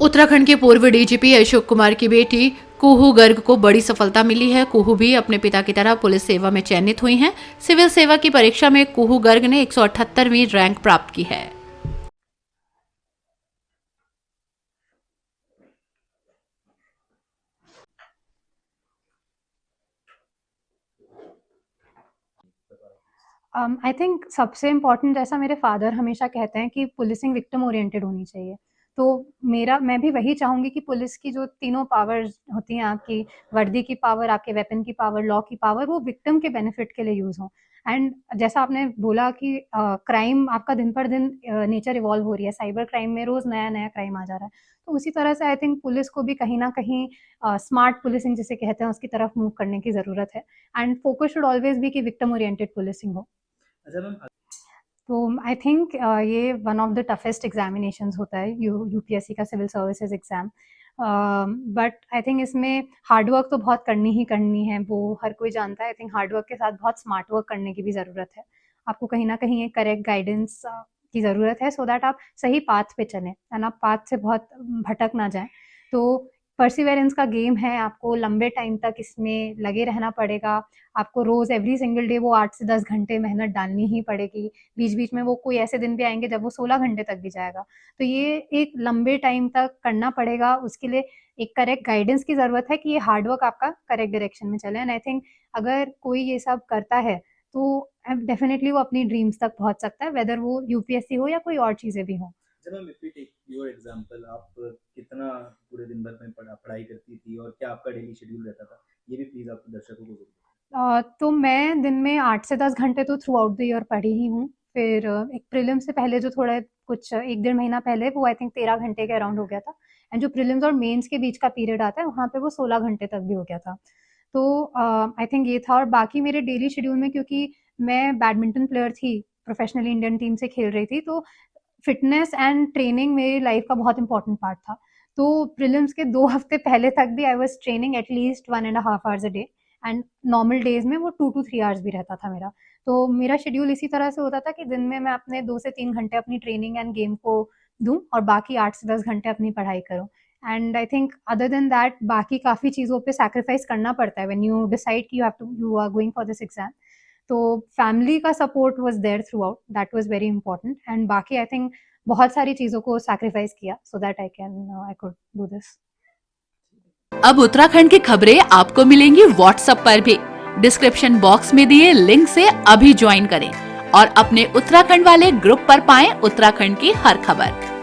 उत्तराखंड के पूर्व डीजीपी अशोक कुमार की बेटी कुहू गर्ग को बड़ी सफलता मिली है। कुहू भी अपने पिता की तरह पुलिस सेवा में चयनित हुई हैं। सिविल सेवा की परीक्षा में कुहू गर्ग ने 178वीं रैंक प्राप्त की है। आई थिंक सबसे इम्पोर्टेंट, जैसा मेरे फादर हमेशा कहते हैं कि पुलिसिंग विक्टिम ओरिएंटेड होनी चाहिए। तो मैं भी वही चाहूँगी कि पुलिस की जो तीनों पावर्स होती हैं, आपकी वर्दी की पावर, आपके वेपन की पावर, लॉ की पावर, वो विक्टिम के बेनिफिट के लिए यूज़ हों। एंड जैसा आपने बोला कि क्राइम आपका दिन पर दिन नेचर इवॉल्व हो रही है, साइबर क्राइम में रोज़ नया-नया क्राइम आ जा रहा है। तो उसी तरह से आई थिंक पुलिस को भी कहीं न कहीं स्मार्ट पुलिसिंग जिसे कहते हैं, उसकी तरफ मूव करने की ज़रूरत है। And focus should always be कि विक्टिम ओरिएंटेड पुलिसिंग हो। अच्छा मैम। तो आई थिंक ये one of the toughest examinations होता है यूपीएससी का, civil services exam. But I think इसमें हार्ड वर्क तो बहुत करनी ही करनी है, वो हर कोई जानता है। आई थिंक हार्ड वर्क के साथ बहुत स्मार्ट वर्क करने की भी ज़रूरत है। आपको कहीं ना कहीं एक करेक्ट गाइडेंस की ज़रूरत है, सो दैट आप सही पाथ पे चलें एंड आप पाथ से बहुत भटक ना जाएं। तो परसिवेरेंस का गेम है, आपको लंबे टाइम तक इसमें लगे रहना पड़ेगा। आपको रोज़ एवरी सिंगल डे वो 8 से 10 घंटे मेहनत डालनी ही पड़ेगी। बीच-बीच में वो कोई ऐसे दिन भी आएँगे जब वो 16 घंटे तक भी जाएगा। तो ये एक लंबे टाइम तक करना पड़ेगा, उसके लिए एक करेक्ट गाइडेंस की ज़रूरत है कि ये हार्ड वर्क आपका करेक्ट डायरेक्शन में चले। एंड आई थिंक अगर कोई ये सब करता है, तो डेफिनिटली वो अपनी ड्रीम्स तक पहुँच सकता है, वेदर वो यूपीएससी हो या कोई और चीज़ें भी हों। जब ma'am if we take your example, आप कितना पूरे दिन भर में पढ़ाई करती थी और क्या आपका डेली शेड्यूल रहता था, ये भी प्लीज आप दर्शकों को जरूर। तो मैं दिन में 8 से 10 घंटे तो थ्रू आउट द ईयर पढ़ी ही हूँ। फिर एक प्रीलिम्स से पहले जो थोड़ा कुछ 1 डेढ़ महीना पहले, वो आई थिंक 13 घंटे के अराउंड हो गया था। एंड जो प्रीलिम्स और मेंस के बीच का पीरियड आता है, वहाँ पे वो 16 घंटे तक भी हो गया था। तो आई थिंक ये था। और बाकी मेरे डेली शेड्यूल में, क्योंकि मैं बैडमिंटन प्लेयर थी, प्रोफेशनली इंडियन टीम से खेल रही थी, तो फिटनेस एंड ट्रेनिंग मेरी लाइफ का बहुत इंपॉर्टेंट पार्ट था। तो प्रीलिम्स के 2 हफ्ते पहले तक भी I was training at least 1 and a half hours a day. And normal days में वो 2 टू 3 आवर्स भी रहता था मेरा। तो मेरा शेड्यूल इसी तरह से होता था कि दिन में मैं अपने 2 से 3 घंटे अपनी ट्रेनिंग एंड गेम को दूँ और बाकी 8 से 10 घंटे अपनी पढ़ाई करूँ। And I think other than that बाकी काफ़ी चीज़ों पे सैक्रिफाइस करना पड़ता है व्हेन यू डिसाइड कि you are going for this exam. तो फैमिली का support was there throughout, that was very important. And बाकी आई थिंक बहुत सारी चीज़ों को सैक्रिफाइस किया so that I could do this. अब उत्तराखंड की खबरें आपको मिलेंगी व्हाट्सएप पर भी। डिस्क्रिप्शन बॉक्स में दिए लिंक से अभी ज्वाइन करें और अपने उत्तराखंड वाले ग्रुप पर पाएं उत्तराखंड की हर खबर।